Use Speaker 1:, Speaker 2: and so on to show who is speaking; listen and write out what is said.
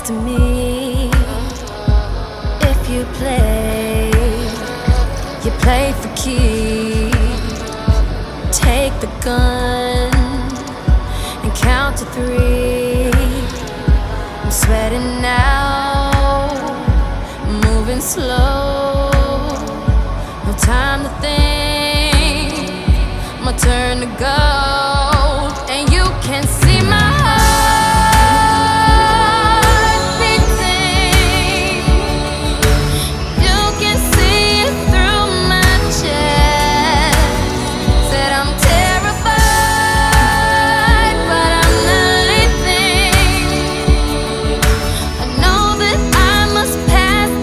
Speaker 1: to me. If you play for keeps. Take the gun and count to 3. I'm sweating now, moving slow. No time to think, my turn to go.